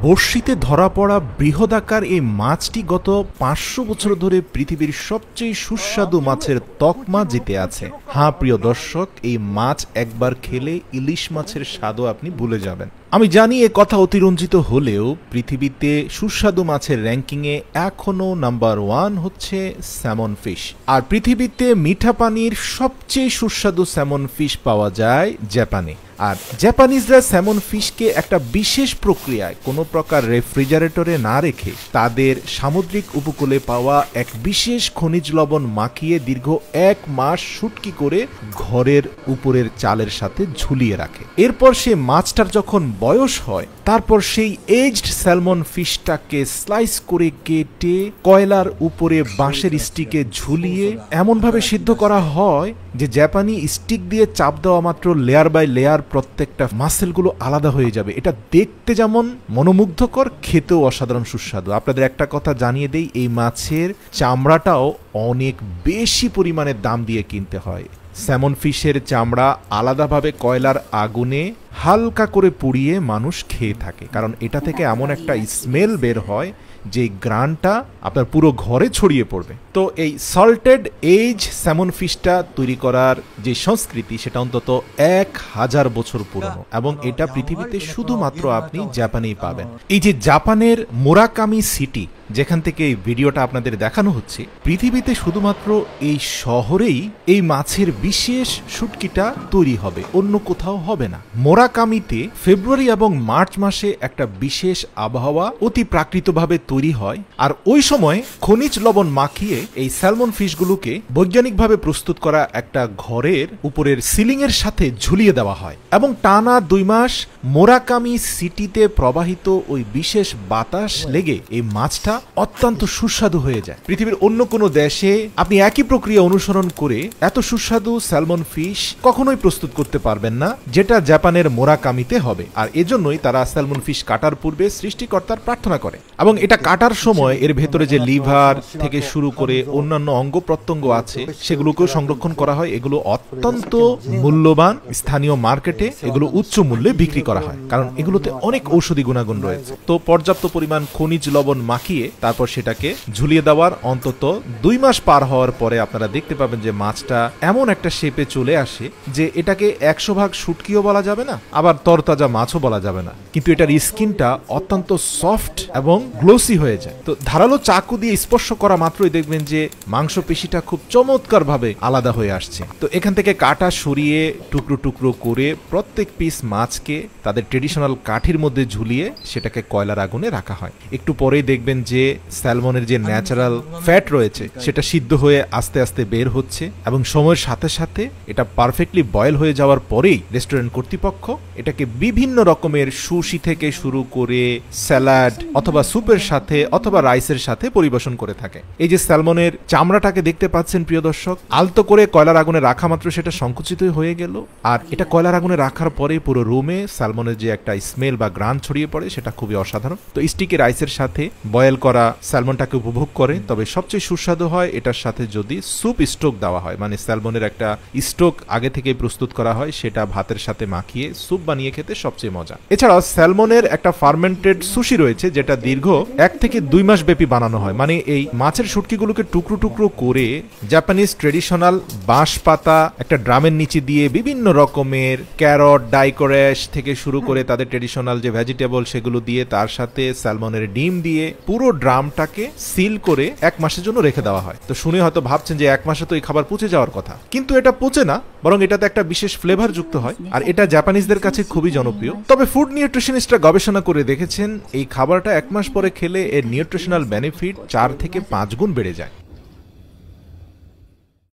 বর্ষিতে ধরা পড়া বৃহদাকার এই মাছটি গত ৫০০ বছর ধরে পৃথিবীর সবচেয়ে সুস্বাদু মাছের তকমা জিতে আছে। হ্যাঁ প্রিয় দর্শক, এই মাছ একবার খেলে ইলিশ মাছের স্বাদও আপনি ভুলে যাবেন। আমি জানি এ কথা অতিরঞ্জিত হলেও পৃথিবীতে সুস্বাদু মাছের র্যাঙ্কিংয়ে এখনও নাম্বার 1 হচ্ছে স্যামন ফিশ। আর পৃথিবীতে মিঠা পানির সবচেয়ে সুস্বাদু স্যামন ফিশ পাওয়া যায় জাপানে। আর জাপানিজরা স্যামন ফিশকে একটা বিশেষ প্রক্রিয়ায় কোনো প্রকার রেফ্রিজারেটরে না রেখে তাদের সামুদ্রিক উপকূলে পাওয়া এক বিশেষ খনিজ লবণ মাখিয়ে দীর্ঘ 1 মাস শুটকি করে ঘরের উপরের চালের সাথে ঝুলিয়ে রাখে। এরপর সে মাছটার যখন বয়স হয় তারপর সেই এজড স্যালমন ফিশটাকে স্লাইস করে কেটে কয়লার উপরে বাঁশের স্টিকে ঝুলিয়ে এমনভাবে সিদ্ধ করা হয় যে জাপানি স্টিক দিয়ে চাপ দেওয়া মাত্র লেয়ার বাই লেয়ার প্রত্যেকটা মাসেলগুলো আলাদা হয়ে যাবে। এটা দেখতে যেমন মনোমুগ্ধকর, খেতেও অসাধারণ সুস্বাদু। আপনাদের একটা কথা জানিয়ে দেই, এই মাছের চামড়াটাও অনেক বেশি পরিমাণে দাম দিয়ে কিনতে হয়। স্যামন ফিশের চামড়া আলাদাভাবে কয়লার আগুনে হালকা করে পুড়িয়ে মানুষ খেয়ে থাকে, কারণ এটা থেকে এমন একটা স্মেল বের হয় যে গ্রানটা আপনার পুরো ঘরে ছড়িয়ে পড়বে। তো এই সল্টেড এজ স্যামন ফিশটা তৈরি করার যে সংস্কৃতি সেটা অন্তত 1000 বছর পুরনো, এবং এটা পৃথিবীতে শুধুমাত্র আপনি জাপানেই পাবেন। এই যে জাপানের মোরাকামি সিটি যেখান থেকে এই ভিডিওটা আপনাদের দেখানো হচ্ছে, পৃথিবীতে শুধুমাত্র এই শহরেই এই মাছের বিশেষ শুটকিটা তৈরি হবে, অন্য কোথাও হবে না। মোরাকামিতে ফেব্রুয়ারি এবং মার্চ মাসে একটা বিশেষ আবহাওয়া অতি প্রাকৃতিকভাবে তৈরি হয়, আর ওই সময় খনিজ লবণ মাখিয়ে এই স্যালমন ফিশগুলোকে বৈজ্ঞানিকভাবে প্রস্তুত করা একটা ঘরের উপরের সিলিং এর সাথে ঝুলিয়ে দেওয়া হয়, এবং টানা 2 মাস মোরাকামি সিটিতে প্রবাহিত ওই বিশেষ বাতাস লেগে এই মাছটা অত্যন্ত সুস্বাদু হয়ে যায়। পৃথিবীর অন্য কোনো দেশে আপনি একই প্রক্রিয়া অনুসরণ করে এত সুস্বাদু স্যালমন ফিশ কখনোই প্রস্তুত করতে পারবেন না যেটা জাপানের মোরাকামিতে হবে। আর এজন্যই তারা স্যালমন ফিশ কাটার পূর্বে সৃষ্টিকর্তার প্রার্থনা করে, এবং এটা কাটার সময় এর ভেতরে যে লিভার থেকে শুরু করে অন্যান্য অঙ্গ প্রত্যঙ্গ আছে সেগুলোকেও সংরক্ষণ করা হয়। এগুলো অত্যন্ত মূল্যবান, স্থানীয় মার্কেটে এগুলো উচ্চ মূল্যে বিক্রি করা হয়, কারণ এগুলোতে অনেক ঔষধি গুণাগুণ রয়েছে। তো পর্যাপ্ত পরিমাণ খনিজ লবণ মাখিয়ে তারপর সেটাকে ঝুলিয়ে দেওয়ার অন্তত 2 মাস পার হওয়ার পরে আপনারা দেখতে পাবেন যে মাছটা এমন একটা শেপে চলে আসে যে এটাকে 100% শুটকিও বলা যাবে না, আবার তরতাজা মাছও বলা যাবে না, কিন্তু এটার স্কিনটা অত্যন্ত সফট এবং গ্লোসি হয়ে যায়। তো ধারালো চাকু দিয়ে স্পর্শ করা মাত্রই দেখবেন যে মাংসপেশিটা খুব চমৎকার ভাবে আলাদা হয়ে আসছে। তো এখান থেকে কাটা সরিয়ে টুকরো টুকরো করে প্রত্যেক পিস মাছকে তাদের ট্রেডিশনাল কাঠির মধ্যে ঝুলিয়ে সেটাকে কয়লার আগুনে রাখা হয়। একটু পরেই দেখবেন যে স্যালমনের যে ন্যাচারাল ফ্যাট রয়েছে সেটা সিদ্ধ হয়ে আস্তে আস্তে বের হচ্ছে, এবং সময়ের সাথে সাথে এটা পারফেক্টলি বয়েল হয়ে যাওয়ার পরেই রেস্টুরেন্ট কর্তৃপক্ষ এটাকে বিভিন্ন রকমের সুশি থেকে শুরু করে স্যালাড অথবা স্যুপের সাথে অথবা রাইসের সাথে পরিবেশন করে থাকে। এই যে স্যালমনের চামড়াটাকে দেখতে পাচ্ছেন প্রিয় দর্শক, আলতো করে কয়লার আগুনে রাখা মাত্র সেটা সংকুচিত হয়ে গেল, আর এটা কয়লার আগুনে রাখার পরে পুরো রুমে স্যালমনের যে একটা স্মেল বা গ্রান ছড়িয়ে পড়ে সেটা খুবই অসাধারণ। তো স্টিকি রাইসের সাথে বয়েল করা স্যালমনটাকে উপভোগ করে, তবে সবচেয়ে সুস্বাদু হয় এটার সাথে যদি স্যুপ স্টোক দেওয়া হয়, মানে স্যালমনের একটা স্টোক আগে থেকে প্রস্তুত করা হয়, সেটা ভাতের সাথে মাখিয়ে স্যুপ বানিয়ে খেতে সবচেয়ে মজা। এছাড়াও স্যালমনের একটা ফার্মেন্টেড সুশি রয়েছে যেটা দীর্ঘ 1 থেকে 2 মাস ব্যাপী বানানো হয়। মানে এই মাছের শুটকিগুলোকে টুকরো টুকরো করে জাপানিজ ট্রেডিশনাল বাঁশ পাতা একটা ড্রামের নিচে দিয়ে বিভিন্ন রকমের ক্যারট, ডাইকোরেশ থেকে শুরু করে তাদের ট্রেডিশনাল যে ভেজিটেবল সেগুলো দিয়ে তার সাথে স্যালমনের ডিম দিয়ে পুরো ড্রামটাকে সিল করে 1 মাসের জন্য রেখে দেওয়া হয়। তো শুনে হয়তো ভাবছেন যে 1 মাসে তো এই খাবার পচে যাওয়ার কথা, কিন্তু এটা পচে না, বরং এটাতে একটা বিশেষ ফ্লেভার যুক্ত হয়, আর এটা জাপানিজদের কাছে খুবই জনপ্রিয়। তবে ফুড নিউট্রিশনিস্টরা গবেষণা করে দেখেছেন এই খাবারটা 1 মাস পরে খেলে এর নিউট্রিশনাল বেনিফিট 4 থেকে 5 গুণ বেড়ে যায়।